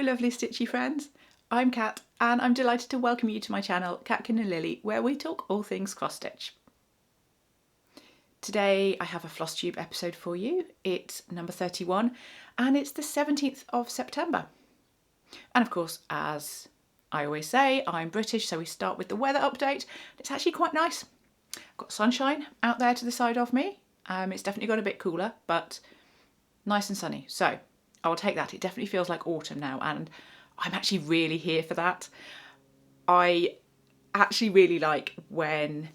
lovely Stitchy friends. I'm Kat and I'm delighted to welcome you to my channel Catkin and Lily, where we talk all things cross stitch. Today I have a FlossTube episode for you. It's number 31 and it's the 17th of September. And of course, as I always say, I'm British, so we start with the weather update. It's actually quite nice. I've got sunshine out there to the side of me. It's definitely got a bit cooler, but nice and sunny. So I'll take that. It definitely feels like autumn now, and I'm actually really here for that. I actually really like when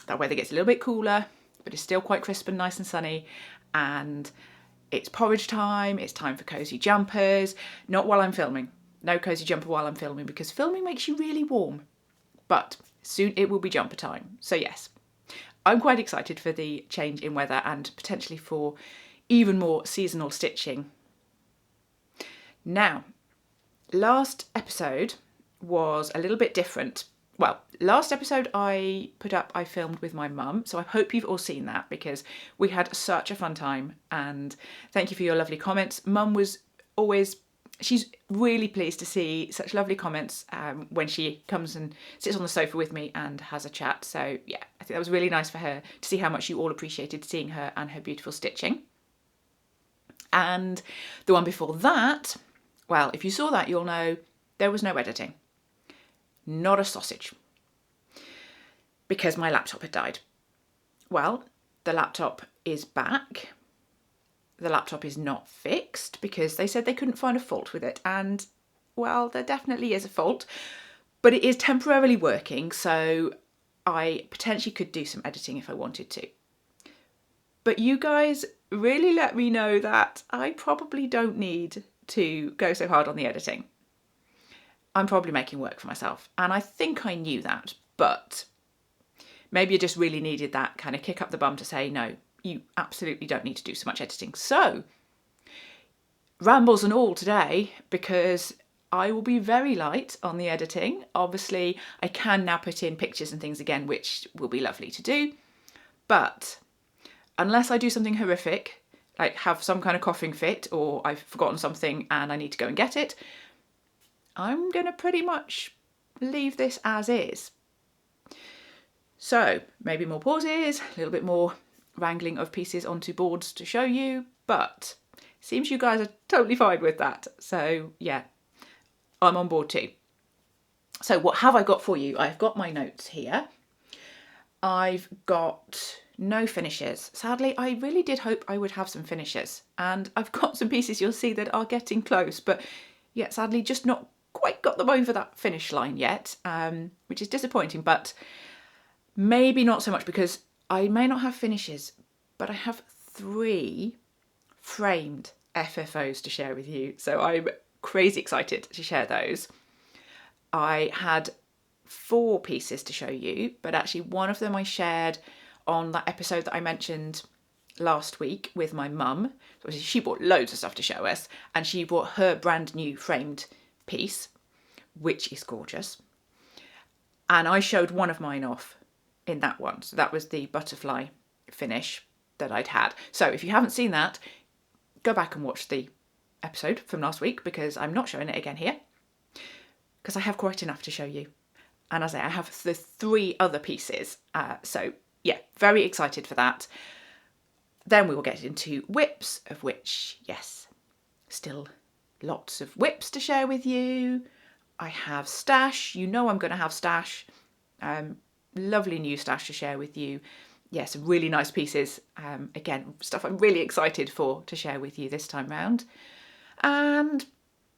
that weather gets a little bit cooler, but it's still quite crisp and nice and sunny, and it's porridge time, it's time for cosy jumpers. Not while I'm filming. No cosy jumper while I'm filming, because filming makes you really warm. But soon it will be jumper time. So yes, I'm quite excited for the change in weather and potentially for even more seasonal stitching. Now, last episode was a little bit different. Well, last episode I filmed with my mum, so I hope you've all seen that because we had such a fun time, and thank you for your lovely comments. Mum was always, she's really pleased to see such lovely comments when she comes and sits on the sofa with me and has a chat. So yeah, I think that was really nice for her to see how much you all appreciated seeing her and her beautiful stitching. And the one before that, well, if you saw that, you'll know there was no editing. Not a sausage. Because my laptop had died. Well, the laptop is back. The laptop is not fixed because they said they couldn't find a fault with it. And, well, there definitely is a fault. But it is temporarily working, so I potentially could do some editing if I wanted to. But you guys really let me know that I probably don't need to go so hard on the editing. I'm probably making work for myself, and I think I knew that, but maybe I just really needed that kind of kick up the bum to say, no, you absolutely don't need to do so much editing. So, rambles and all today, because I will be very light on the editing. Obviously, I can now put in pictures and things again, which will be lovely to do, but unless I do something horrific, like have some kind of coughing fit or I've forgotten something and I need to go and get it, I'm going to pretty much leave this as is. So maybe more pauses, a little bit more wrangling of pieces onto boards to show you, but it seems you guys are totally fine with that. So yeah, I'm on board too. So what have I got for you? I've got my notes here. I've got no finishes. Sadly, I really did hope I would have some finishes, and I've got some pieces you'll see that are getting close, but yeah, sadly just not quite got them over that finish line yet, which is disappointing, but maybe not so much because I may not have finishes, but I have 3 framed FFOs to share with you, so I'm crazy excited to share those. I had 4 pieces to show you, but actually one of them I shared on that episode that I mentioned last week with my mum. So she bought loads of stuff to show us, and she bought her brand new framed piece, which is gorgeous. And I showed one of mine off in that one. So that was the butterfly finish that I'd had. So if you haven't seen that, go back and watch the episode from last week, because I'm not showing it again here, because I have quite enough to show you. And as I say, I have the 3 other pieces. So yeah, very excited for that. Then we will get into whips, of which, yes, still lots of whips to share with you. I have stash. You know I'm going to have stash. Lovely new stash to share with you. Yeah, some really nice pieces. Again, stuff I'm really excited for to share with you this time round. And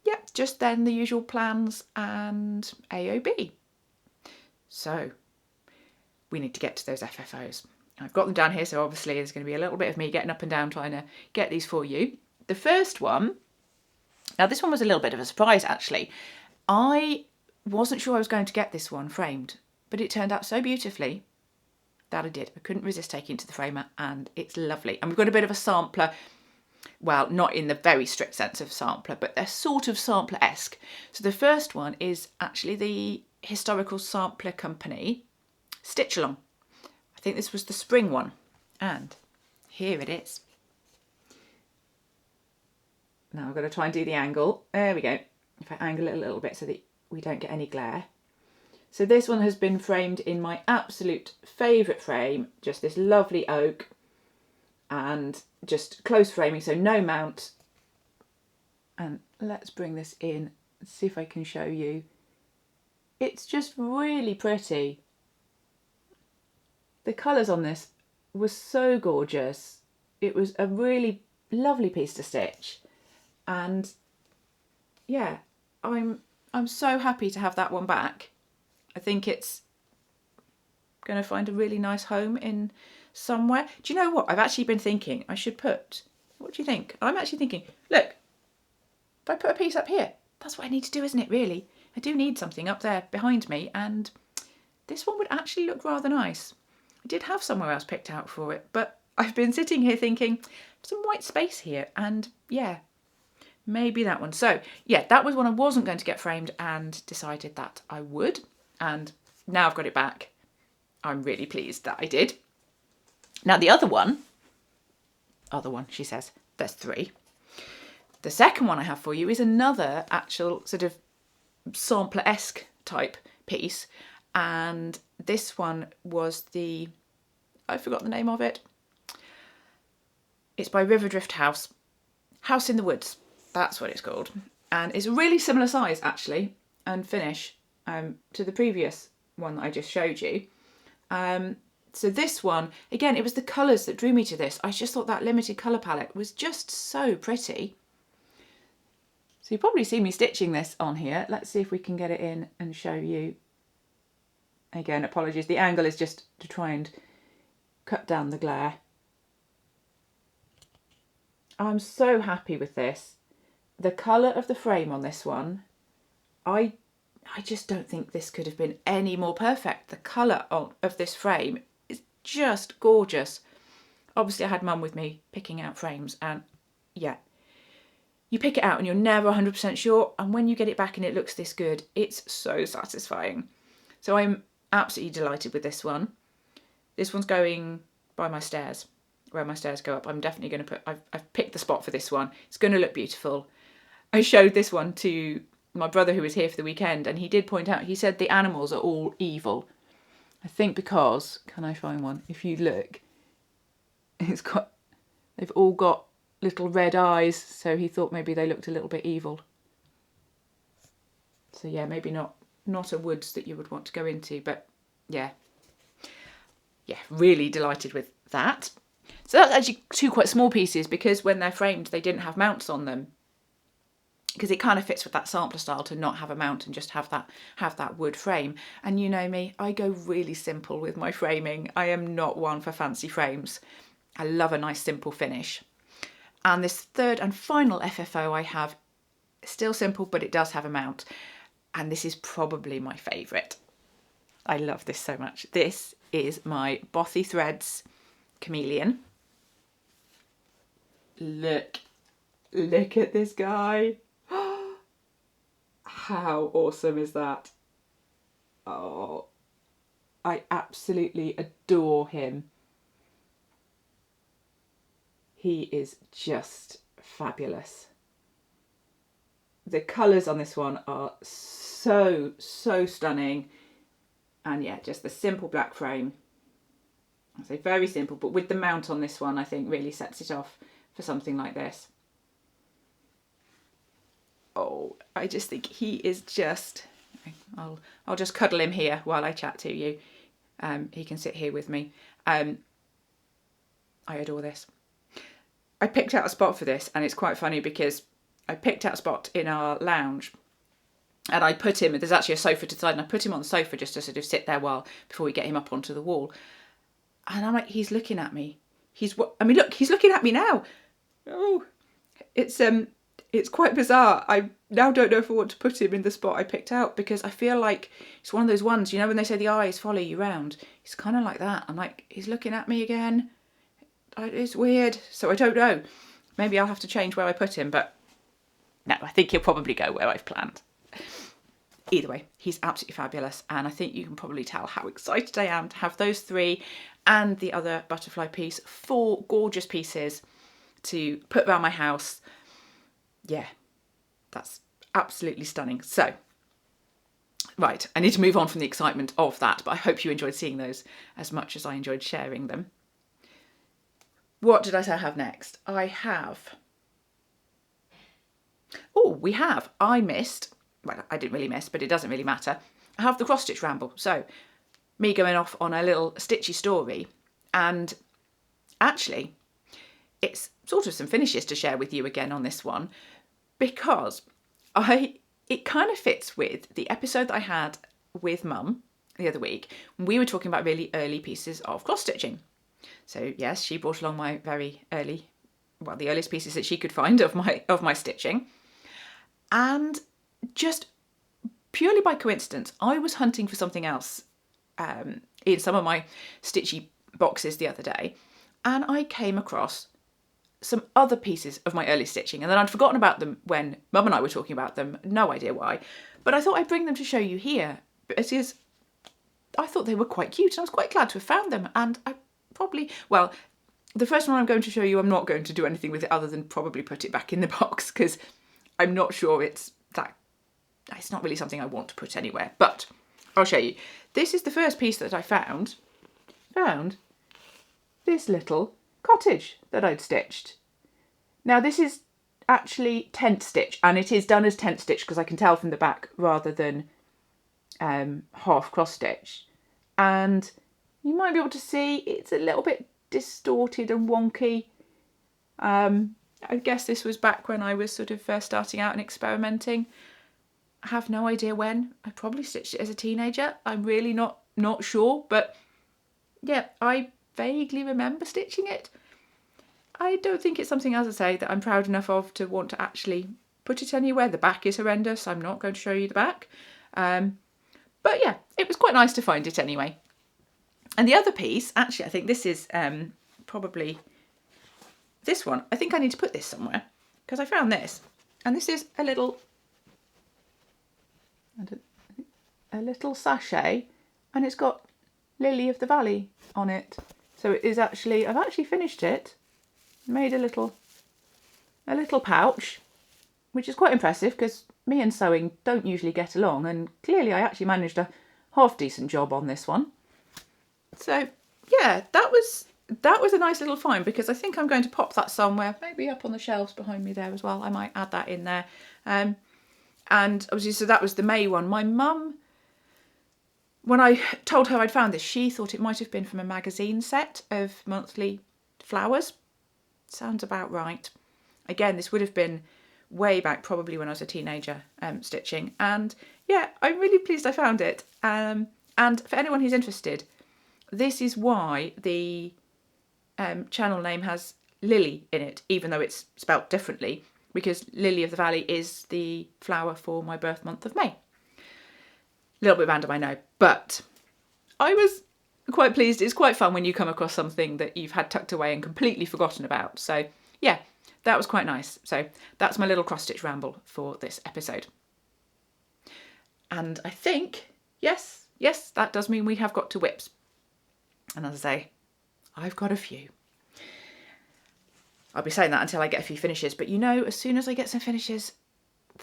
yeah, just then the usual plans and AOB. So we need to get to those FFOs. I've got them down here, so obviously there's going to be a little bit of me getting up and down trying to get these for you. The first one, now this one was a little bit of a surprise actually. I wasn't sure I was going to get this one framed, but it turned out so beautifully that I did. I couldn't resist taking it to the framer, and it's lovely. And we've got a bit of a sampler, well, not in the very strict sense of sampler, but they're sort of sampler-esque. So the first one is actually the historical sampler company, Stitch Along. I think this was the spring one, and here it is. Now I've got to try and do the angle. There we go. if I angle it a little bit so that we don't get any glare. So this one has been framed in my absolute favourite frame, just this lovely oak, and just close framing, so no mount. And let's bring this in and see if I can show you. It's just really pretty. The colours on this were so gorgeous. It was a really lovely piece to stitch, and yeah, I'm so happy to have that one back. I think it's going to find a really nice home in somewhere. Do you know what? I've actually been thinking I should put, what do you think? I'm actually thinking, look, if I put a piece up here, that's what I need to do, isn't it, really? I do need something up there behind me, and this one would actually look rather nice. I did have somewhere else picked out for it, but I've been sitting here thinking, some white space here, and yeah, maybe that one. So yeah, that was one I wasn't going to get framed and decided that I would. And now I've got it back. I'm really pleased that I did. Now the other one, she says, there's 3. The second one I have for you is another actual sort of sampler-esque type piece. And this one was I forgot the name of it. It's by Riverdrift House in the Woods. That's what it's called. And it's a really similar size actually and finish to the previous one that I just showed you. So this one, again, it was the colours that drew me to this. I just thought that limited colour palette was just so pretty. So you probably see me stitching this on here. Let's see if we can get it in and show you. Again, apologies, the angle is just to try and cut down the glare. I'm so happy with this. The colour of the frame on this one, I just don't think this could have been any more perfect. The colour of this frame is just gorgeous. Obviously I had Mum with me picking out frames, and yeah, you pick it out and you're never 100% sure, and when you get it back and it looks this good, it's so satisfying. So I'm absolutely delighted with this one. This one's going by my stairs, where my stairs go up. I'm definitely going to put, I've picked the spot for this one. It's going to look beautiful. I showed this one to my brother who was here for the weekend, and he did point out, he said the animals are all evil. I think because, can I find one? If you look, they've all got little red eyes, so he thought maybe they looked a little bit evil. So yeah, maybe not a woods that you would want to go into, but yeah, really delighted with that. So that's actually 2 quite small pieces, because when they're framed they didn't have mounts on them, because it kind of fits with that sampler style to not have a mount and just have that wood frame. And you know me, I go really simple with my framing. I am not one for fancy frames. I love a nice simple finish. And this third and final FFO I have, still simple, but it does have a mount. And this is probably my favourite. I love this so much. This is my Bothy Threads Chameleon. Look at this guy. How awesome is that? Oh, I absolutely adore him. He is just fabulous. The colours on this one are so stunning. And yeah, just the simple black frame. I say very simple, but with the mount on this one, I think really sets it off for something like this. Oh, I just think he is just, I'll just cuddle him here while I chat to you. He can sit here with me. I adore this. I picked out a spot for this, and it's quite funny because I picked out a spot in our lounge, and I put him, there's actually a sofa to the side, and I put him on the sofa just to sort of sit there before we get him up onto the wall. And I'm like, he's looking at me. Look, he's looking at me now. Oh, it's quite bizarre. I now don't know if I want to put him in the spot I picked out, because I feel like it's one of those ones, you know, when they say the eyes follow you round, it's kind of like that. I'm like, he's looking at me again. It's weird. So I don't know. Maybe I'll have to change where I put him, but no, I think he'll probably go where I've planned. Either way, he's absolutely fabulous, and I think you can probably tell how excited I am to have those 3 and the other butterfly piece. 4 gorgeous pieces to put around my house. Yeah, that's Absolutely stunning. So, right, I need to move on from the excitement of that, but I hope you enjoyed seeing those as much as I enjoyed sharing them. What did I say I have next? I have... Oh, I missed, well, I didn't really miss, but it doesn't really matter. I have the cross-stitch ramble. So, me going off on a little stitchy story, and actually, it's sort of some finishes to share with you again on this one, because it kind of fits with the episode that I had with Mum the other week when we were talking about really early pieces of cross stitching. So yes, she brought along my very early, well, the earliest pieces that she could find of my stitching, and just purely by coincidence, I was hunting for something else in some of my stitchy boxes the other day, and I came across some other pieces of my early stitching, and then I'd forgotten about them when Mum and I were talking about them, no idea why, but I thought I'd bring them to show you here, because I thought they were quite cute, and I was quite glad to have found them, and I probably, well, the first one I'm going to show you, I'm not going to do anything with it other than probably put it back in the box, because I'm not sure it's not really something I want to put anywhere, but I'll show you. This is the first piece that I found this little cottage that I'd stitched. Now this is actually tent stitch, and it is done as tent stitch because I can tell from the back rather than half cross stitch, and you might be able to see it's a little bit distorted and wonky. I guess this was back when I was sort of first starting out and experimenting. I have no idea when. I probably stitched it as a teenager. I'm really not sure, but yeah, I vaguely remember stitching it. I don't think it's something, as I say, that I'm proud enough of to want to actually put it anywhere. The back is horrendous. I'm not going to show you the back. But yeah, it was quite nice to find it anyway. And the other piece, actually, I think this is probably this one. I think I need to put this somewhere because I found this. And this is a little sachet, and it's got Lily of the Valley on it. So it is actually, I've actually finished it, made a little pouch, which is quite impressive because me and sewing don't usually get along, and clearly I actually managed a half decent job on this one. So yeah, that was a nice little find, because I think I'm going to pop that somewhere, maybe up on the shelves behind me there as well. I might add that in there. And obviously, so that was the May one. My mum, when I told her I'd found this, she thought it might have been from a magazine set of monthly flowers. Sounds about right. Again, this would have been way back, probably when I was a teenager stitching. And yeah, I'm really pleased I found it. And for anyone who's interested, this is why the channel name has Lily in it, even though it's spelt differently, because Lily of the Valley is the flower for my birth month of May. A little bit random, I know, but I was quite pleased. It's quite fun when you come across something that you've had tucked away and completely forgotten about. So yeah, that was quite nice. So that's my little cross-stitch ramble for this episode. And I think, yes, that does mean we have got to whips. And as I say, I've got a few. I'll be saying that until I get a few finishes, but you know, as soon as I get some finishes,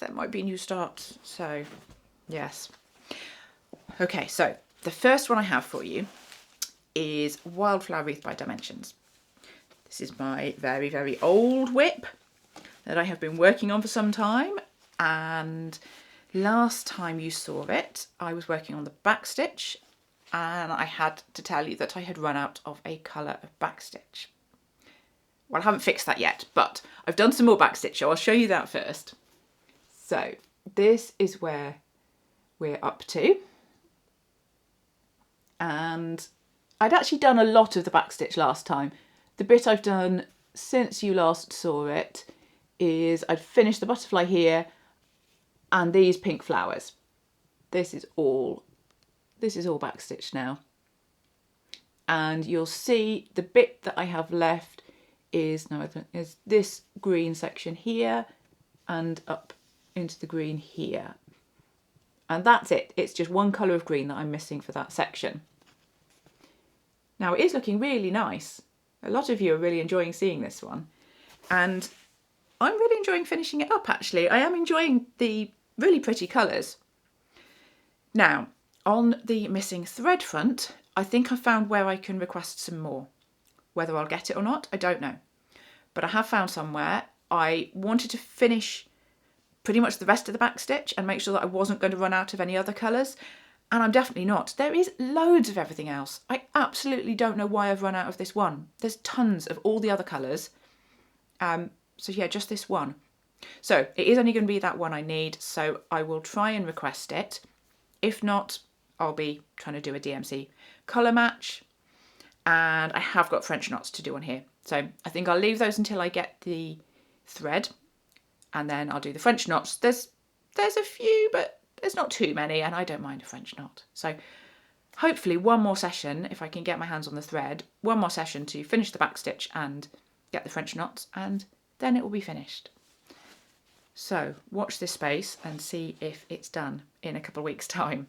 there might be new starts. So yes. Okay, so the first one I have for you is Wildflower Wreath by Dimensions. This is my very, very old whip that I have been working on for some time, and last time you saw it, I was working on the backstitch, and I had to tell you that I had run out of a colour of backstitch. Well, I haven't fixed that yet, but I've done some more backstitch, so I'll show you that first. So this is where we're up to. And I'd actually done a lot of the backstitch last time. The bit I've done since you last saw it is I'd finished the butterfly here and these pink flowers. This is all backstitched now. And you'll see the bit that I have left is this green section here and up into the green here. And that's it. It's just one colour of green that I'm missing for that section. Now it is looking really nice. A lot of you are really enjoying seeing this one. And I'm really enjoying finishing it up actually. I am enjoying the really pretty colours. Now, on the missing thread front, I think I found where I can request some more. Whether I'll get it or not, I don't know. But I have found somewhere. I wanted to finish pretty much the rest of the back stitch and make sure that I wasn't going to run out of any other colours. And I'm definitely not. There is loads of everything else. I absolutely don't know why I've run out of this one. There's tons of all the other colours. So yeah, just this one. So it is only going to be that one I need. So I will try and request it. If not, I'll be trying to do a DMC colour match. And I have got French knots to do on here. So I think I'll leave those until I get the thread. And then I'll do the French knots. There's a few, but there's not too many, and I don't mind a French knot. So hopefully one more session, if I can get my hands on the thread, one more session to finish the back stitch and get the French knots, and then it will be finished. So watch this space and see if it's done in a couple of weeks' time.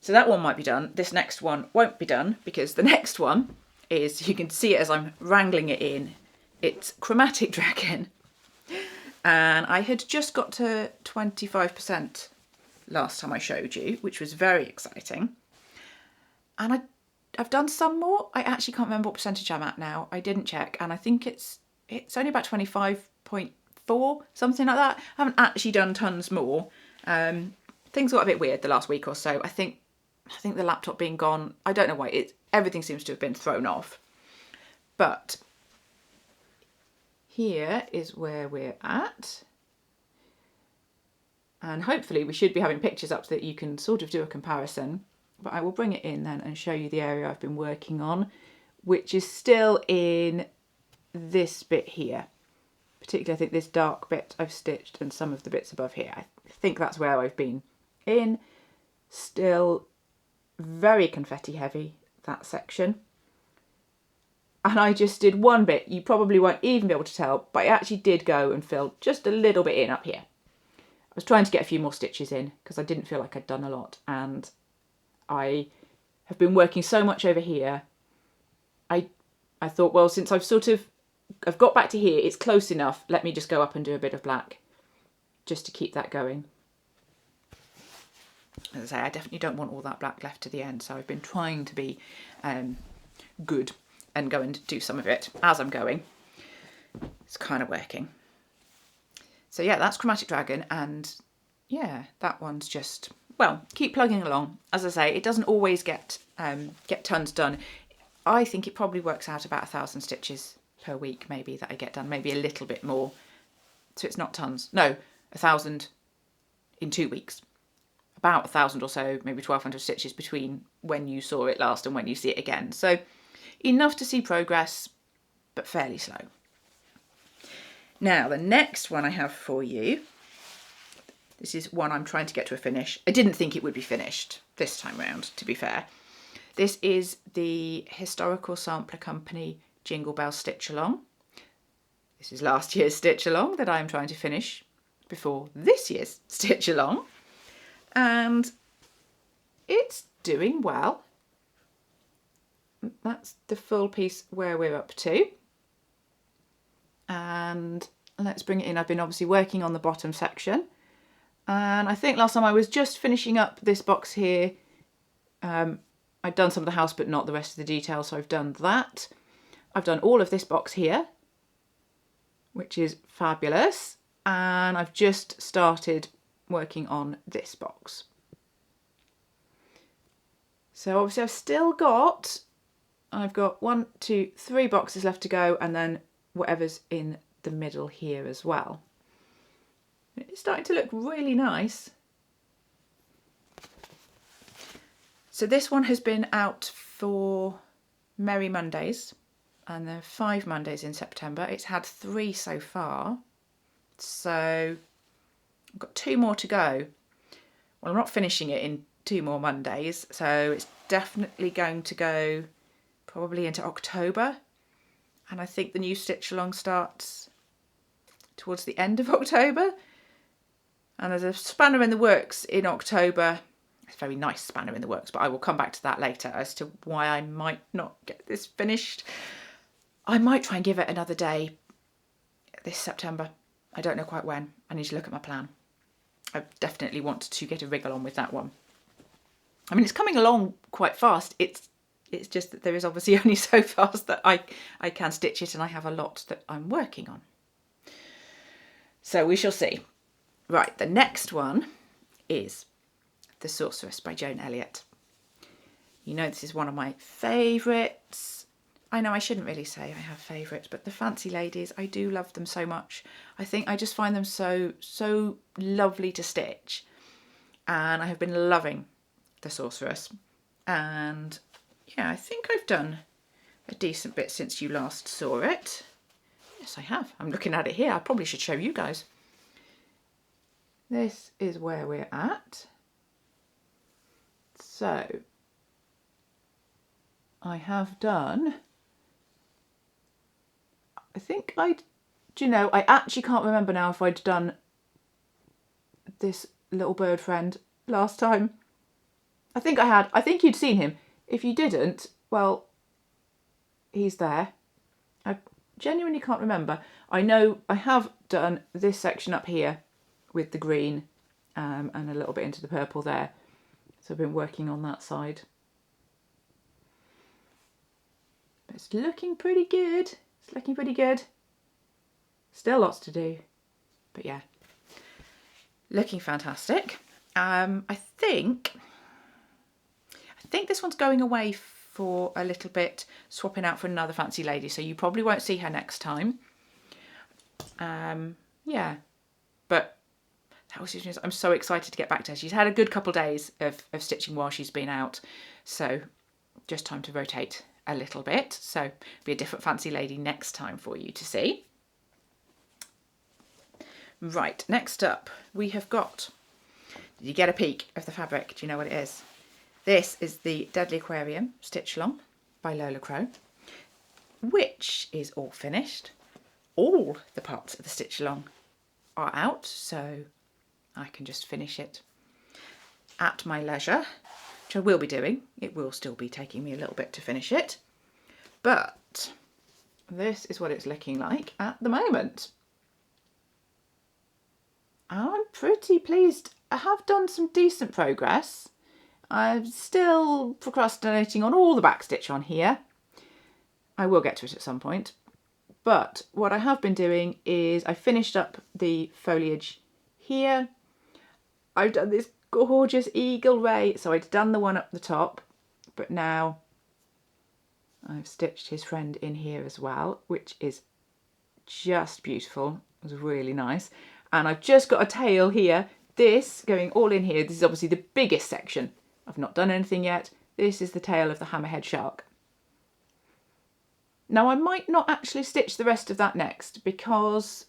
So that one might be done. This next one won't be done because the next one is, you can see it as I'm wrangling it in, it's Chromatic Dragon. And I had just got to 25% last time I showed you, which was very exciting. And I've done some more. I actually can't remember what percentage I'm at now. I didn't check, and I think it's only about 25.4, something like that. I haven't actually done tons more. Things got a bit weird the last week or so. I think the laptop being gone, I don't know why, everything seems to have been thrown off. But here is where we're at. And hopefully we should be having pictures up so that you can sort of do a comparison. But I will bring it in then and show you the area I've been working on, which is still in this bit here. Particularly I think this dark bit I've stitched and some of the bits above here. I think that's where I've been in. Still very confetti heavy, that section. And I just did one bit. You probably won't even be able to tell, but I actually did go and fill just a little bit in up here. I was trying to get a few more stitches in because I didn't feel like I'd done a lot, and I have been working so much over here. I thought, well, since I've got back to here, it's close enough. Let me just go up and do a bit of black just to keep that going. As I say, I definitely don't want all that black left to the end, so I've been trying to be good and go and do some of it as I'm going. It's kind of working. So yeah, that's Chromatic Dragon, and yeah, that one's just, well, keep plugging along. As I say, it doesn't always get tons done. I think it probably works out about 1,000 stitches per week, maybe, that I get done, maybe a little bit more. So it's not tons. No, 1,000 in 2 weeks. About 1,000 or so, maybe 1,200 stitches between when you saw it last and when you see it again. So enough to see progress, but fairly slow. Now, the next one I have for you, this is one I'm trying to get to a finish. I didn't think it would be finished this time round, to be fair. This is the Historical Sampler Company Jingle Bells Stitch Along. This is last year's Stitch Along that I'm trying to finish before this year's Stitch Along. And it's doing well. That's the full piece where we're up to. And let's bring it in. I've been obviously working on the bottom section. And I think last time I was just finishing up this box here. I'd done some of the house, but not the rest of the details. So I've done that. I've done all of this box here, which is fabulous. And I've just started working on this box. So obviously I've got 1, 2, 3 boxes left to go, and then whatever's in the middle here as well. It's starting to look really nice. So this one has been out for Merry Mondays, and there are 5 Mondays in September. It's had 3 so far. So I've got 2 more to go. Well, I'm not finishing it in 2 more Mondays, so it's definitely going to go probably into October. And I think the new Stitch Along starts towards the end of October. And there's a spanner in the works in October. It's a very nice spanner in the works, but I will come back to that later as to why I might not get this finished. I might try and give it another day this September. I don't know quite when. I need to look at my plan. I definitely want to get a wriggle on with that one. I mean, it's coming along quite fast. It's just that there is obviously only so fast that I can stitch it, and I have a lot that I'm working on. So we shall see. Right, the next one is The Sorceress by Joan Elliott. You know, this is one of my favourites. I know I shouldn't really say I have favourites, but the Fancy Ladies, I do love them so much. I think I just find them so lovely to stitch. And I have been loving The Sorceress. And yeah, I think I've done a decent bit since you last saw it. Yes, I have. I'm looking at it here. I probably should show you guys. This is where we're at. So I have done, I think I actually can't remember now if I'd done this little bird friend last time. I think I had. I think you'd seen him. If you didn't, well, he's there. I genuinely can't remember. I know I have done this section up here with the green and a little bit into the purple there. So I've been working on that side. But it's looking pretty good. It's looking pretty good. Still lots to do. But yeah, looking fantastic. I think this one's going away for a little bit, swapping out for another Fancy Lady, so you probably won't see her next time. Yeah, but that was just, I'm so excited to get back to her. She's had a good couple of days of stitching while she's been out, so just time to rotate a little bit. So be a different Fancy Lady next time for you to see. Right, next up we have got, did you get a peek of the fabric? Do you know what it is? This is the Deadly Aquarium Stitch Along by Lola Crow, which is all finished. All the parts of the Stitch Along are out, so I can just finish it at my leisure, which I will be doing. It will still be taking me a little bit to finish it, but this is what it's looking like at the moment. I'm pretty pleased. I have done some decent progress. I'm still procrastinating on all the backstitch on here. I will get to it at some point. But what I have been doing is I finished up the foliage here. I've done this gorgeous eagle ray. So I'd done the one up the top, but now I've stitched his friend in here as well, which is just beautiful. It was really nice. And I've just got a tail here. This going all in here. This is obviously the biggest section. I've not done anything yet. This is the tail of the hammerhead shark. Now I might not actually stitch the rest of that next, because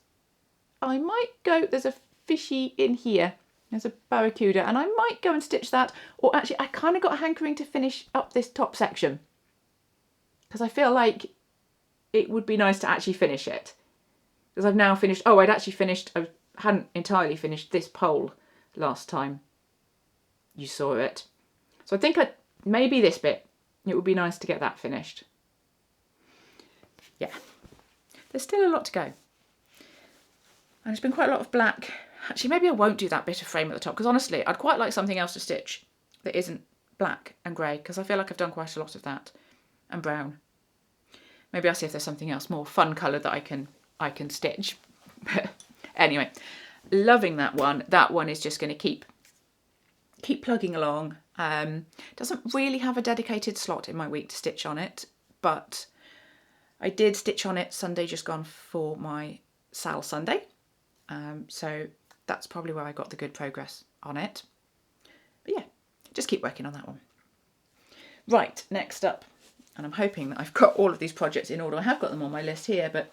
I might go, there's a fishy in here. There's a barracuda, and I might go and stitch that. Or actually I kind of got a hankering to finish up this top section, because I feel like it would be nice to actually finish it. Because I've now finished, I hadn't entirely finished this pole last time you saw it. So I think maybe this bit, it would be nice to get that finished. Yeah, there's still a lot to go. And there's been quite a lot of black. Actually, maybe I won't do that bit of frame at the top, because honestly, I'd quite like something else to stitch that isn't black and grey, because I feel like I've done quite a lot of that. And brown. Maybe I'll see if there's something else, more fun colour that I can stitch. But anyway, loving that one. That one is just going to keep plugging along. Doesn't really have a dedicated slot in my week to stitch on it, but I did stitch on it Sunday just gone for my SAL Sunday. So that's probably where I got the good progress on it. But yeah, just keep working on that one. Right, next up, and I'm hoping that I've got all of these projects in order. I have got them on my list here, but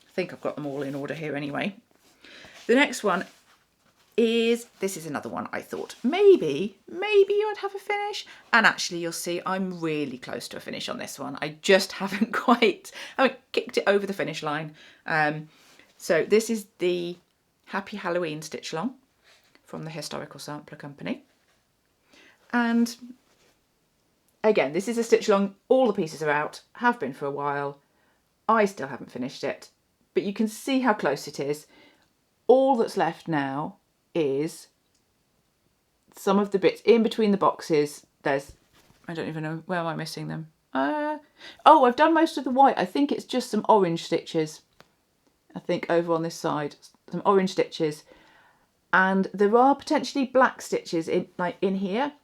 I think I've got them all in order here anyway. The next one is, this is another one I thought maybe I'd have a finish, and actually you'll see I'm really close to a finish on this one. I just haven't kicked it over the finish line. So this is the Happy Halloween Stitch Along from the Historical Sampler Company, and again this is a stitch along. All the pieces are out, have been for a while. I still haven't finished it, but you can see how close it is. all that's left now is some of the bits in between the boxes. There's, I don't even know, where am I missing them? Oh, I've done most of the white. I think it's just some orange stitches. I think over on this side, some orange stitches. And there are potentially black stitches in here,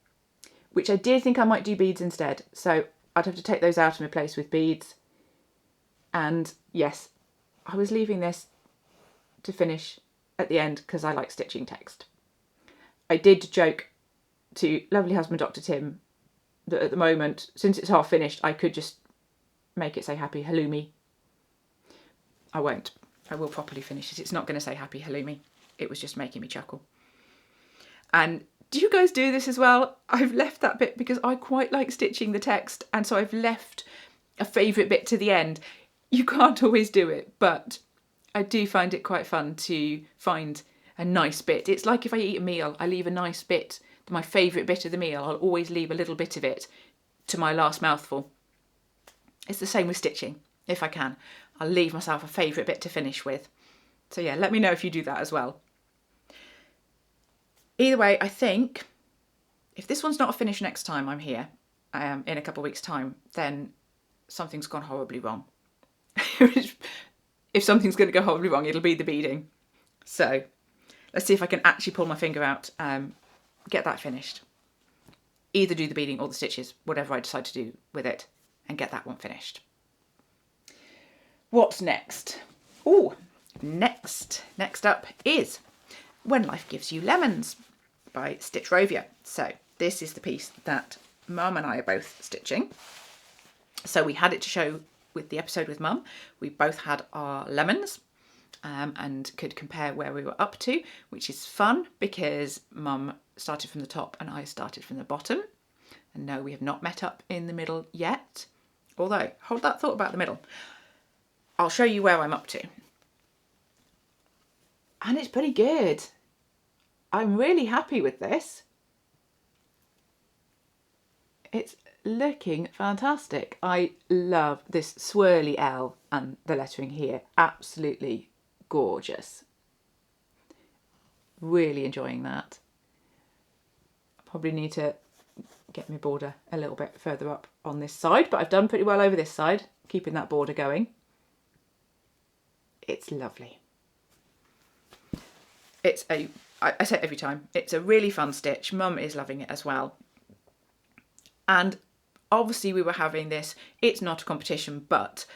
which I did think I might do beads instead. So I'd have to take those out and replace with beads. And yes, I was leaving this to finish at the end because I like stitching text. I did joke to lovely husband Dr. Tim that at the moment, since it's half finished, I could just make it say Happy Halloumi. I won't. I will properly finish it. It's not going to say Happy Halloumi. It was just making me chuckle. And do you guys do this as well? I've left that bit because I quite like stitching the text, and so I've left a favourite bit to the end. You can't always do it, but I do find it quite fun to find a nice bit. It's like if I eat a meal, I leave a nice bit, my favourite bit of the meal. I'll always leave a little bit of it to my last mouthful. It's the same with stitching, if I can. I'll leave myself a favourite bit to finish with. So yeah, let me know if you do that as well. Either way, I think if this one's not finished next time I'm here, in a couple of weeks' time, then something's gone horribly wrong. If something's going to go horribly wrong, it'll be the beading. So let's see if I can actually pull my finger out, get that finished. Either do the beading or the stitches, whatever I decide to do with it, and get that one finished. What's next? Oh, next up is When Life Gives You Lemons by Stitch Rovia. So this is the piece that Mum and I are both stitching. So we had it to show with the episode with Mum. We both had our lemons and could compare where we were up to, which is fun because Mum started from the top and I started from the bottom. And no, we have not met up in the middle yet. Although, hold that thought about the middle. I'll show you where I'm up to. And it's pretty good. I'm really happy with this. It's looking fantastic. I love this swirly L and the lettering here. Absolutely gorgeous. Really enjoying that. Probably need to get my border a little bit further up on this side, but I've done pretty well over this side, keeping that border going. It's lovely. I say it every time, it's a really fun stitch. Mum is loving it as well. And obviously we were having this, it's not a competition, but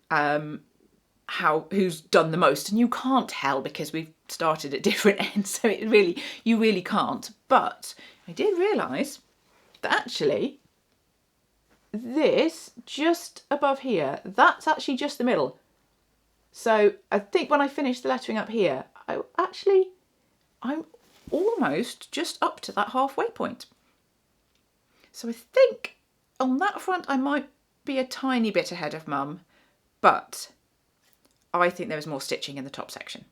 who's done the most, and you can't tell because we've started at different ends, so you really can't. But I did realise that actually this just above here, that's actually just the middle. So I think when I finish the lettering up here, I'm almost just up to that halfway point. So I think on that front I might be a tiny bit ahead of Mum, but I think there was more stitching in the top section.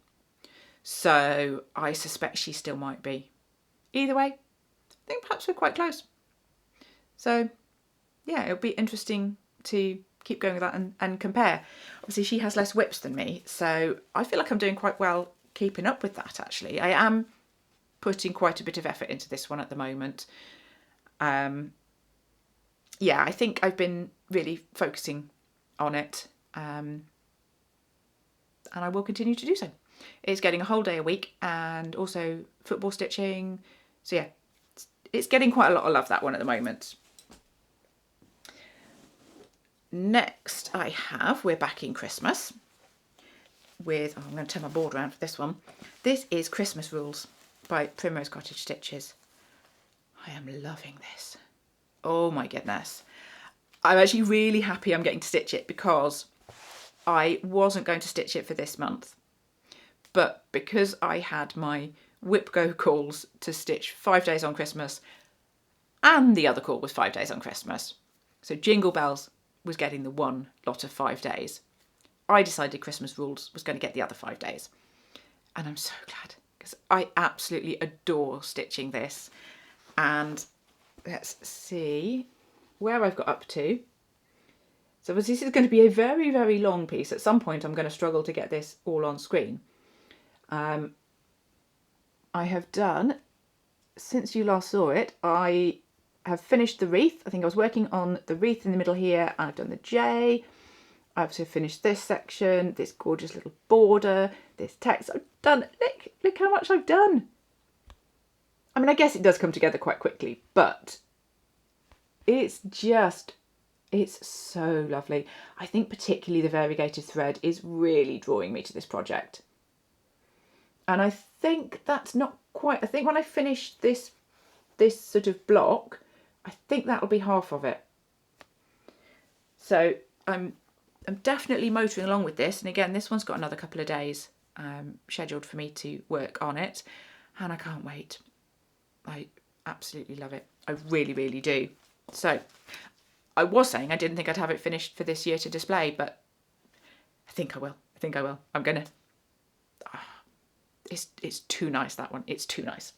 So I suspect she still might be. Either way, I think perhaps we're quite close. So yeah, it'll be interesting to keep going with that and compare. Obviously she has less whips than me, so I feel like I'm doing quite well keeping up with that actually. I am putting quite a bit of effort into this one at the moment. Yeah, I think I've been really focusing on it, and I will continue to do so. It's getting a whole day a week and also football stitching. So yeah, it's getting quite a lot of love, that one at the moment. Next we're back in Christmas with, I'm going to turn my board around for this one. This is Christmas Rules by Primrose Cottage Stitches. I am loving this. Oh my goodness. I'm actually really happy I'm getting to stitch it because I wasn't going to stitch it for this month. But because I had my whip go calls to stitch 5 days on Christmas and the other call was 5 days on Christmas. So Jingle Bells was getting the one lot of 5 days. I decided Christmas Rules was going to get the other 5 days. And I'm so glad because I absolutely adore stitching this. And let's see where I've got up to. So this is going to be a very, very long piece. At some point I'm going to struggle to get this all on screen. I have done, since you last saw it, I have finished the wreath. I think I was working on the wreath in the middle here, and I've done the J. I've also finished this section, this gorgeous little border, this text. I've done, look how much I've done. I mean, I guess it does come together quite quickly, but it's so lovely. I think particularly the variegated thread is really drawing me to this project. And I think that's not quite, I think when I finish this sort of block, I think that'll be half of it. So I'm definitely motoring along with this. And again, this one's got another couple of days scheduled for me to work on it. And I can't wait. I absolutely love it. I really, really do. So I was saying I didn't think I'd have it finished for this year to display, but I think I will. I think I will. I'm gonna. It's too nice, that one. It's too nice.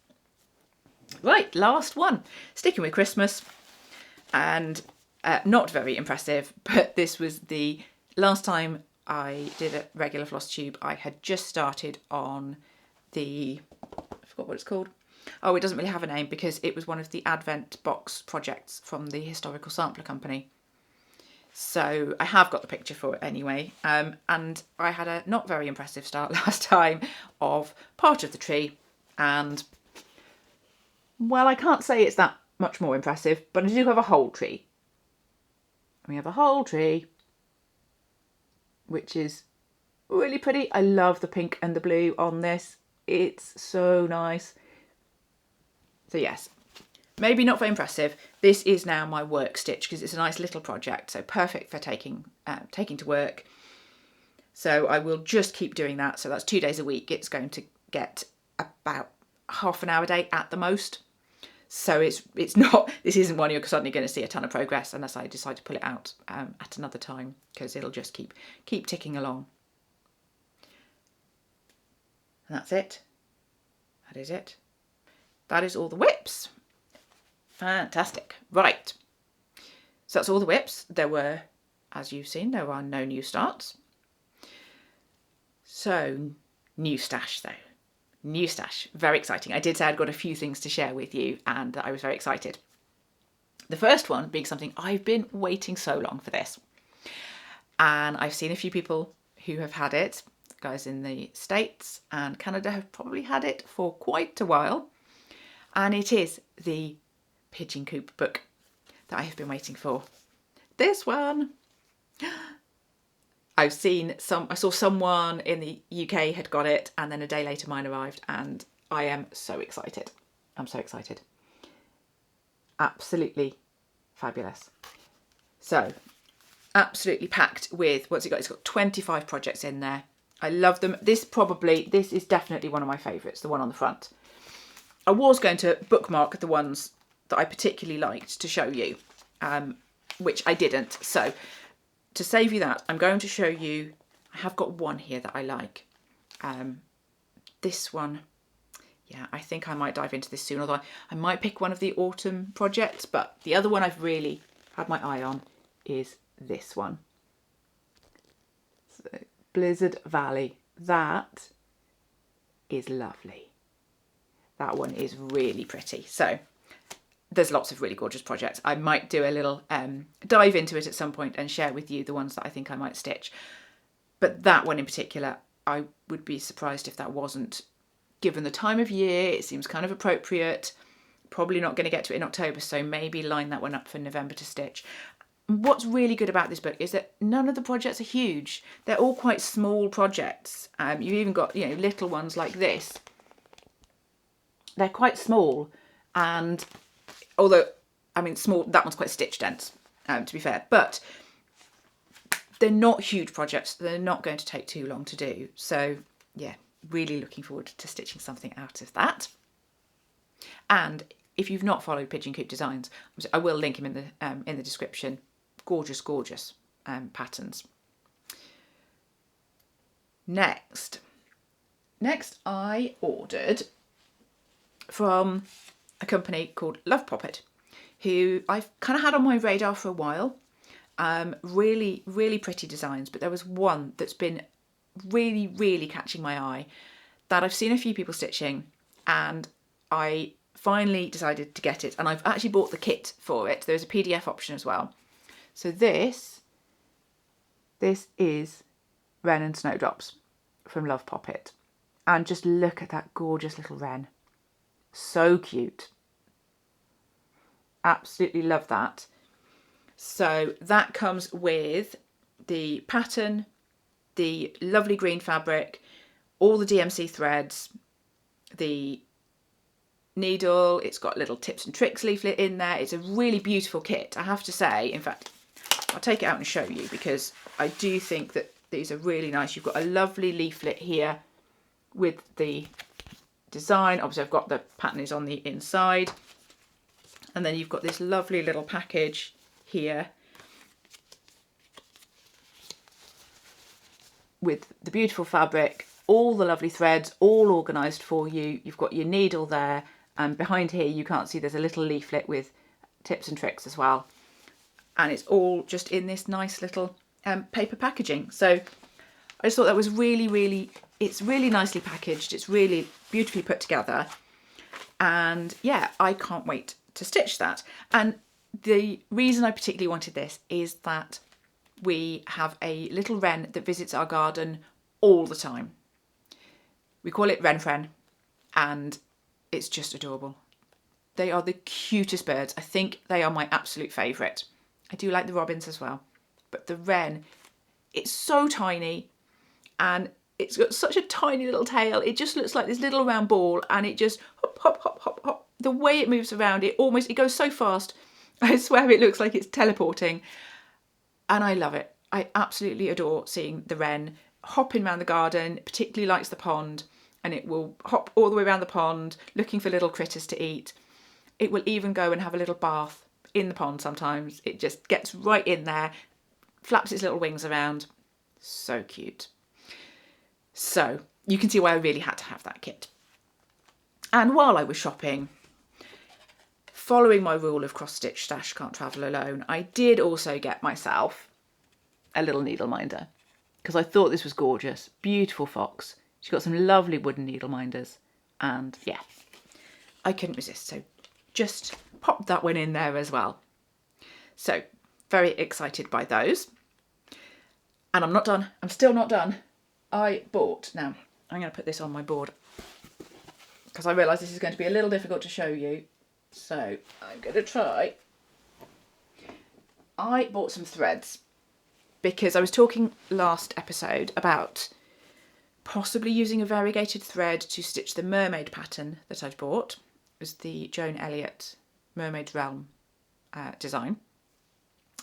Right, last one. Sticking with Christmas, and not very impressive, but this was the last time I did a regular floss tube. I had just started on the, I forgot what it's called. Oh, it doesn't really have a name because it was one of the Advent box projects from the Historical Sampler Company. So I have got the picture for it anyway. And I had a not very impressive start last time of part of the tree. And, well, I can't say it's that much more impressive, but I do have a whole tree. We have a whole tree, which is really pretty. I love the pink and the blue on this. It's so nice. So yes, maybe not very impressive. This is now my work stitch because it's a nice little project, so perfect for taking to work. So I will just keep doing that. So that's 2 days a week. It's going to get about half an hour a day at the most. So it's not, this isn't one you're suddenly going to see a ton of progress unless I decide to pull it out at another time, because it'll just keep ticking along. And that's it. That is it. That is all the whips. Fantastic. Right. So that's all the whips. There were, as you've seen, there are no new starts. So, new stash though. New stash. Very exciting. I did say I'd got a few things to share with you and I was very excited. The first one being something I've been waiting so long for this. And I've seen a few people who have had it. Guys in the States and Canada have probably had it for quite a while. And it is the Pigeon Coop book that I have been waiting for. This one. I saw someone in the UK had got it, and then a day later mine arrived, and I am so excited. I'm so excited. Absolutely fabulous. So, absolutely packed with, what's it got? It's got 25 projects in there. I love them. This is definitely one of my favourites, the one on the front. I was going to bookmark the ones that I particularly liked to show you, which I didn't. So to save you that, I'm going to show you, I have got one here that I like. This one, yeah, I think I might dive into this soon, although I might pick one of the autumn projects, but the other one I've really had my eye on is this one. So, Blizzard Valley. That is lovely. That one is really pretty. So there's lots of really gorgeous projects. I might do a little dive into it at some point and share with you the ones that I think I might stitch. But that one in particular, I would be surprised if that wasn't, given the time of year, it seems kind of appropriate. Probably not going to get to it in October, so maybe line that one up for November to stitch. What's really good about this book is that none of the projects are huge. They're all quite small projects. You've even got, little ones like this. They're quite small, and although, I mean, small, that one's quite stitch dense, to be fair, but they're not huge projects. They're not going to take too long to do. So yeah, really looking forward to stitching something out of that. And if you've not followed Pigeon Coop Designs, I will link him in the description. Gorgeous, gorgeous patterns. Next I ordered from a company called Love Poppet, who I've kind of had on my radar for a while. Really, really pretty designs, but there was one that's been really, really catching my eye that I've seen a few people stitching, and I finally decided to get it, and I've actually bought the kit for it. There's a PDF option as well. So this is Wren and Snowdrops from Love Poppet, and just look at that gorgeous little wren. So cute. Absolutely love that. So that comes with the pattern, the lovely green fabric, all the DMC threads, the needle. It's got a little tips and tricks leaflet in there. It's a really beautiful kit, I have to say. In fact, I'll take it out and show you, because I do think that these are really nice. You've got a lovely leaflet here with the design. Obviously I've got the pattern is on the inside, and then you've got this lovely little package here with the beautiful fabric, all the lovely threads, all organised for you. You've got your needle there, and behind here you can't see there's a little leaflet with tips and tricks as well, and it's all just in this nice little paper packaging. So I just thought that was really, it's really nicely packaged, it's really beautifully put together, and yeah, I can't wait to stitch that. And the reason I particularly wanted this is that we have a little wren that visits our garden all the time. We call it Wren Fren, and it's just adorable. They are the cutest birds. I think they are my absolute favourite. I do like the robins as well, but the wren, it's so tiny, and it's got such a tiny little tail. It just looks like this little round ball, and it just hop, hop, hop, hop, hop. The way it moves around, it goes so fast. I swear it looks like it's teleporting, and I love it. I absolutely adore seeing the wren hopping around the garden. Particularly likes the pond, and it will hop all the way around the pond looking for little critters to eat. It will even go and have a little bath in the pond sometimes. It just gets right in there, flaps its little wings around. So cute. So you can see why I really had to have that kit. And while I was shopping, following my rule of cross stitch stash can't travel alone, I did also get myself a little needle minder, because I thought this was gorgeous. Beautiful fox. She's got some lovely wooden needle minders, and yeah, I couldn't resist, so just popped that one in there as well. So very excited by those. And I'm not done. I'm still not done. I bought, now I'm going to put this on my board because I realise this is going to be a little difficult to show you, so I'm going to try. I bought some threads because I was talking last episode about possibly using a variegated thread to stitch the mermaid pattern that I'd bought. It was the Joan Elliott Mermaid's Realm design.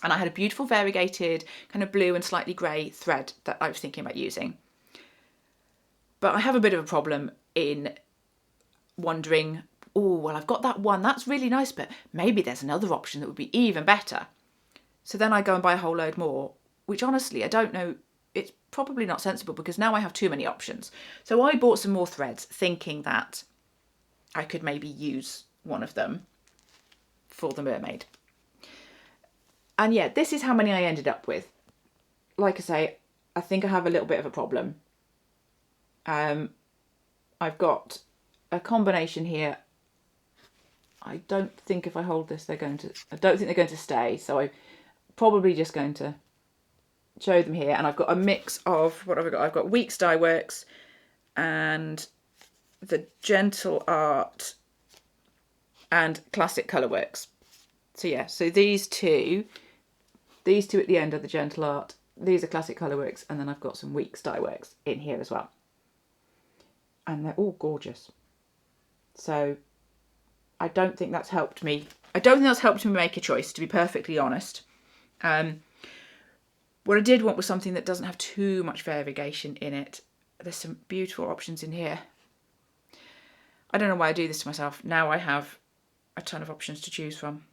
And I had a beautiful variegated kind of blue and slightly grey thread that I was thinking about using. But I have a bit of a problem in wondering, oh, well, I've got that one, that's really nice, but maybe there's another option that would be even better. So then I go and buy a whole load more, which honestly, I don't know, it's probably not sensible because now I have too many options. So I bought some more threads thinking that I could maybe use one of them for the mermaid. And yeah, this is how many I ended up with. Like I say, I think I have a little bit of a problem. I've got a combination here. I don't think if I hold this, I don't think they're going to stay. So I'm probably just going to show them here. And I've got a mix of, what have I got? I've got Weeks Dye Works and the Gentle Art and Classic Colourworks. So yeah, so these two at the end are the Gentle Art. These are Classic Colourworks, and then I've got some Weeks Dye Works in here as well. And they're all gorgeous. So I don't think that's helped me. I don't think that's helped me make a choice, to be perfectly honest. What I did want was something that doesn't have too much variegation in it. There's some beautiful options in here. I don't know why I do this to myself. Now I have a ton of options to choose from.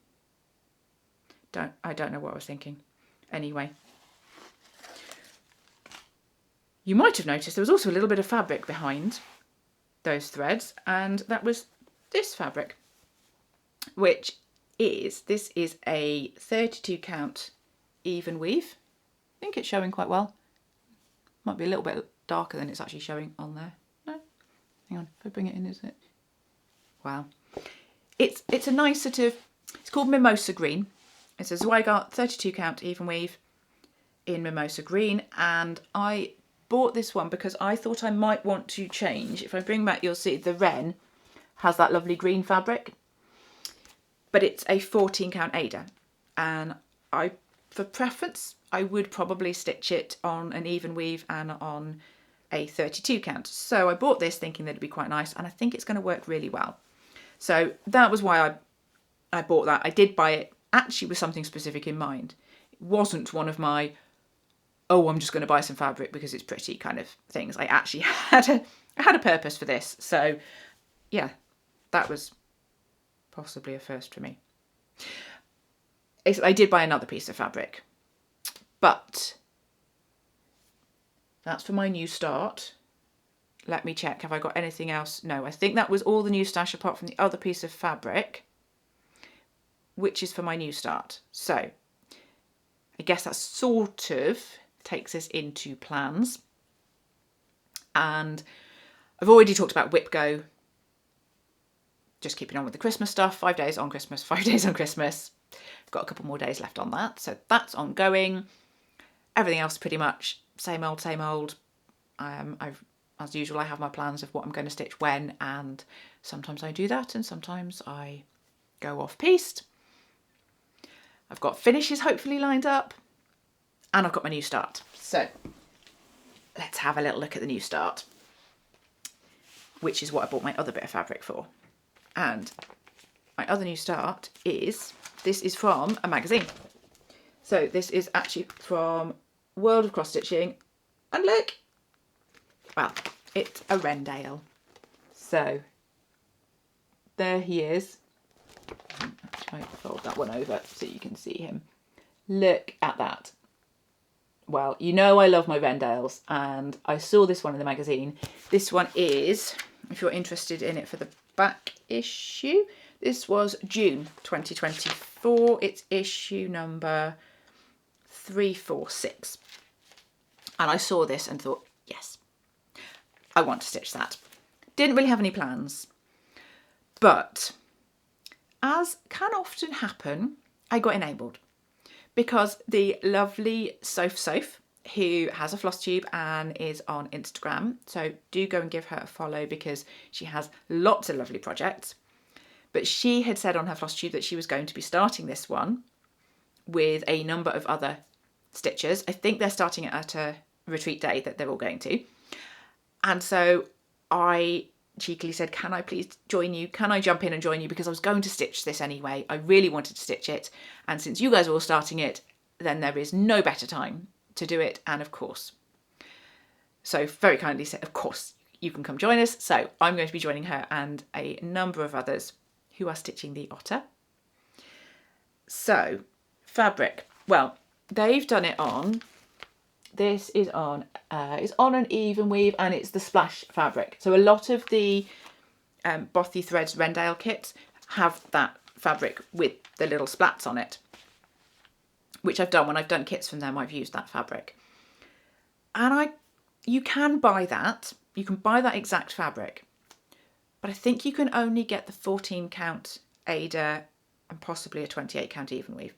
I don't know what I was thinking. Anyway. You might have noticed there was also a little bit of fabric behind those threads, and that was this fabric, which is, this is a 32 count even weave. I think it's showing quite well. Might be a little bit darker than it's actually showing on there. No? Hang on, if I bring it in, is it? well, it's a nice sort of, it's called Mimosa Green. It's a Zweigart 32 count even weave in Mimosa Green, and I bought this one because I thought I might want to change. If I bring back, you'll see the wren has that lovely green fabric, but it's a 14 count Ada, and for preference I would probably stitch it on an even weave and on a 32 count. So I bought this thinking that it'd be quite nice, and I think it's going to work really well. So that was why I bought that. I did buy it actually with something specific in mind. It wasn't one of my, oh, I'm just going to buy some fabric because it's pretty kind of things. I actually had a purpose for this. So yeah, that was possibly a first for me. I did buy another piece of fabric, but that's for my new start. Let me check, have I got anything else? No, I think that was all the new stash apart from the other piece of fabric, which is for my new start. So I guess that sort of takes us into plans. And I've already talked about Whip Go, just keeping on with the Christmas stuff, 5 days on Christmas, 5 days on Christmas. I've got a couple more days left on that, so that's ongoing. Everything else pretty much same old, same old. As usual, I have my plans of what I'm going to stitch when, and sometimes I do that and sometimes I go off piste. I've got finishes hopefully lined up, and I've got my new start. So let's have a little look at the new start, which is what I bought my other bit of fabric for. And my other new start this is from a magazine. So this is actually from World of Cross Stitching, and look, well, it's a Rendale. So there he is. Actually, I'll fold that one over so you can see him. Look at that. Well, you know I love my Rendales, and I saw this one in the magazine. This one is, if you're interested in it for the back issue, this was June 2024. It's issue number 346. And I saw this and thought, yes, I want to stitch that. Didn't really have any plans, but as can often happen, I got enabled because the lovely Soph, who has a FlossTube and is on Instagram, so do go and give her a follow because she has lots of lovely projects. But she had said on her FlossTube that she was going to be starting this one with a number of other stitchers. I think they're starting it at a retreat day that they're all going to. And so I cheekily said, can I please join you? Can I jump in and join you? Because I was going to stitch this anyway. I really wanted to stitch it. And since you guys are all starting it, then there is no better time to do it. And of course, so very kindly said, of course, you can come join us. So I'm going to be joining her and a number of others who are stitching the otter. So fabric, well, they've done it on, this is on, it's on an even weave, and it's the splash fabric. So a lot of the Bothy Threads Rendale kits have that fabric with the little splats on it, which I've done when I've done kits from them. I've used that fabric, and you can buy that. You can buy that exact fabric, but I think you can only get the 14 count Ada and possibly a 28 count even weave.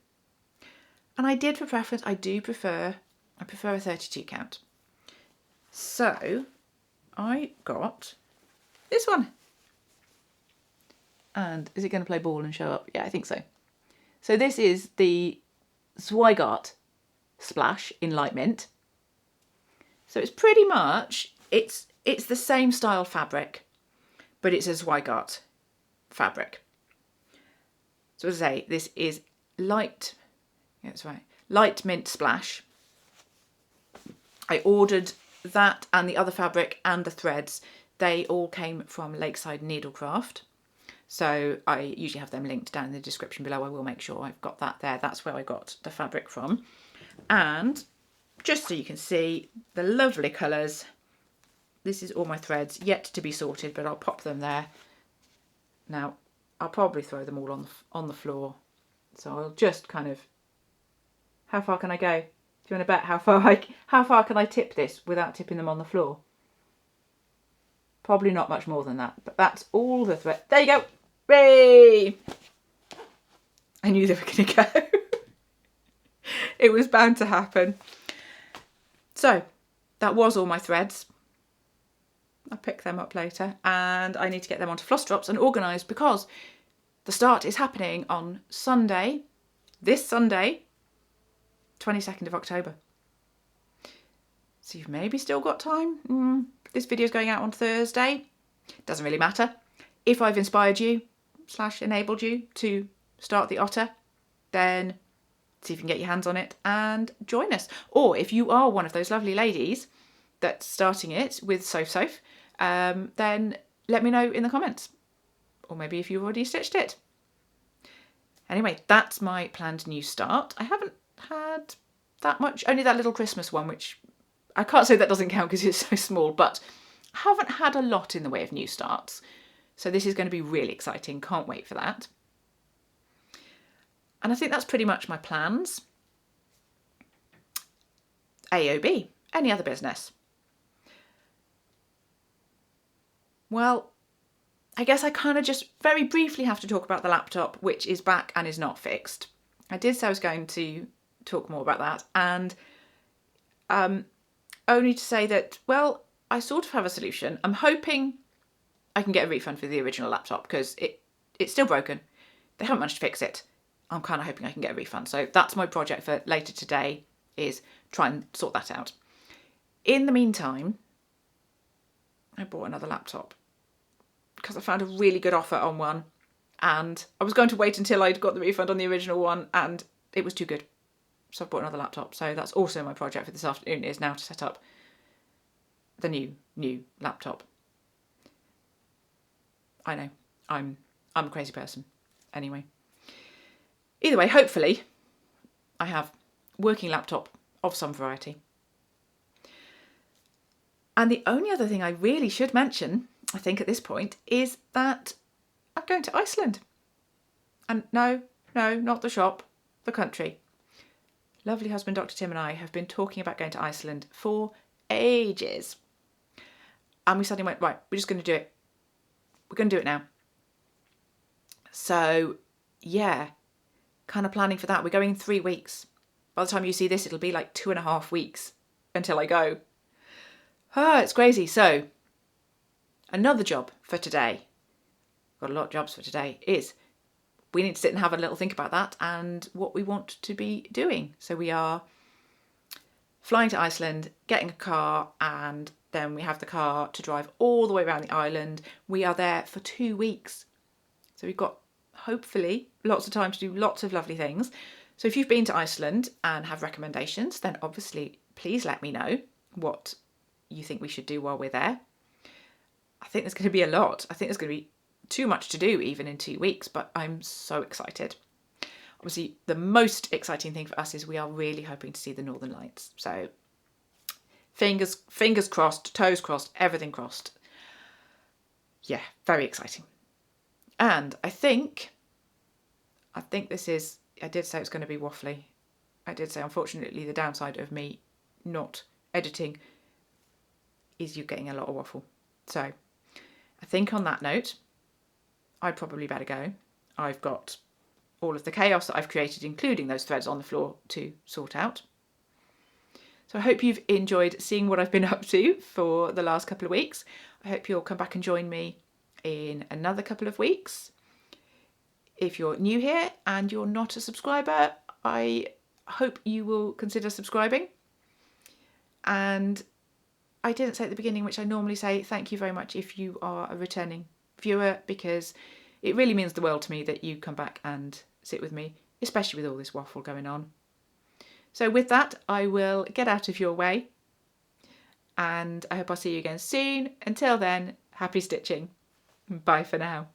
And I did for preference, I prefer a 32 count. So I got this one. And is it going to play ball and show up? Yeah, I think so. So this is the Zweigart Splash in light mint. So it's pretty much, it's the same style fabric, but it's a Zweigart fabric. So as I say, this is light, yeah, that's right, light mint splash. I ordered that and the other fabric and the threads. They all came from Lakeside Needlecraft. So I usually have them linked down in the description below. I will make sure I've got that there. That's where I got the fabric from. And just so you can see the lovely colours, this is all my threads, yet to be sorted, but I'll pop them there. Now, I'll probably throw them all on the floor. So I'll just kind of, how far can I go? Do you want to bet how far can I tip this without tipping them on the floor? Probably not much more than that, but that's all the thread. There you go. Hooray! I knew they were going to go. It was bound to happen. So that was all my threads. I'll pick them up later, and I need to get them onto Floss Drops and organised because the start is happening on Sunday, this Sunday, 22nd of October. So you've maybe still got time. This video's going out on Thursday. Doesn't really matter. If I've inspired you / enabled you to start the Otter, then see if you can get your hands on it and join us. Or if you are one of those lovely ladies that's starting it with Soph, then let me know in the comments. Or maybe if you've already stitched it. Anyway, that's my planned new start. I haven't had that much, only that little Christmas one, which I can't say that doesn't count because it's so small, but I haven't had a lot in the way of new starts. So this is going to be really exciting. Can't wait for that. And I think that's pretty much my plans. AOB, any other business? Well, I guess I kind of just very briefly have to talk about the laptop, which is back and is not fixed. I did say I was going to talk more about that, and only to say that, well, I sort of have a solution. I'm hoping I can get a refund for the original laptop because it's still broken. They haven't managed to fix it. I'm kind of hoping I can get a refund. So that's my project for later today, is try and sort that out. In the meantime, I bought another laptop because I found a really good offer on one, and I was going to wait until I'd got the refund on the original one, and it was too good. So I've bought another laptop. So that's also my project for this afternoon, is now to set up the new laptop. I know, I'm a crazy person. Anyway. Either way, hopefully I have a working laptop of some variety. And the only other thing I really should mention, I think at this point, is that I'm going to Iceland. And no, not the shop, the country. Lovely husband Dr. Tim and I have been talking about going to Iceland for ages. And we suddenly went, right, we're just going to do it. We're going to do it now. So, yeah, kind of planning for that. We're going in 3 weeks. By the time you see this, it'll be like 2.5 weeks until I go. It's crazy. So, another job for today, got a lot of jobs for today, is we need to sit and have a little think about that and what we want to be doing. So we are flying to Iceland, getting a car, and then we have the car to drive all the way around the island. We are there for 2 weeks. So we've got, hopefully, lots of time to do lots of lovely things. So if you've been to Iceland and have recommendations, then obviously please let me know what you think we should do while we're there. I think there's going to be a lot. I think there's going to be too much to do even in 2 weeks, but I'm so excited. Obviously, the most exciting thing for us is we are really hoping to see the Northern Lights. So fingers crossed, toes crossed, everything crossed. Yeah, very exciting. And I think this is, I did say it's going to be waffly. I did say, unfortunately, the downside of me not editing is you getting a lot of waffle. So I think on that note, I'd probably better go. I've got all of the chaos that I've created, including those threads on the floor, to sort out. So I hope you've enjoyed seeing what I've been up to for the last couple of weeks. I hope you'll come back and join me in another couple of weeks. If you're new here and you're not a subscriber, I hope you will consider subscribing. And I didn't say at the beginning, which I normally say, thank you very much if you are a returning viewer, because it really means the world to me that you come back and sit with me, especially with all this waffle going on. So with that, I will get out of your way, and I hope I'll see you again soon. Until then, happy stitching. Bye for now.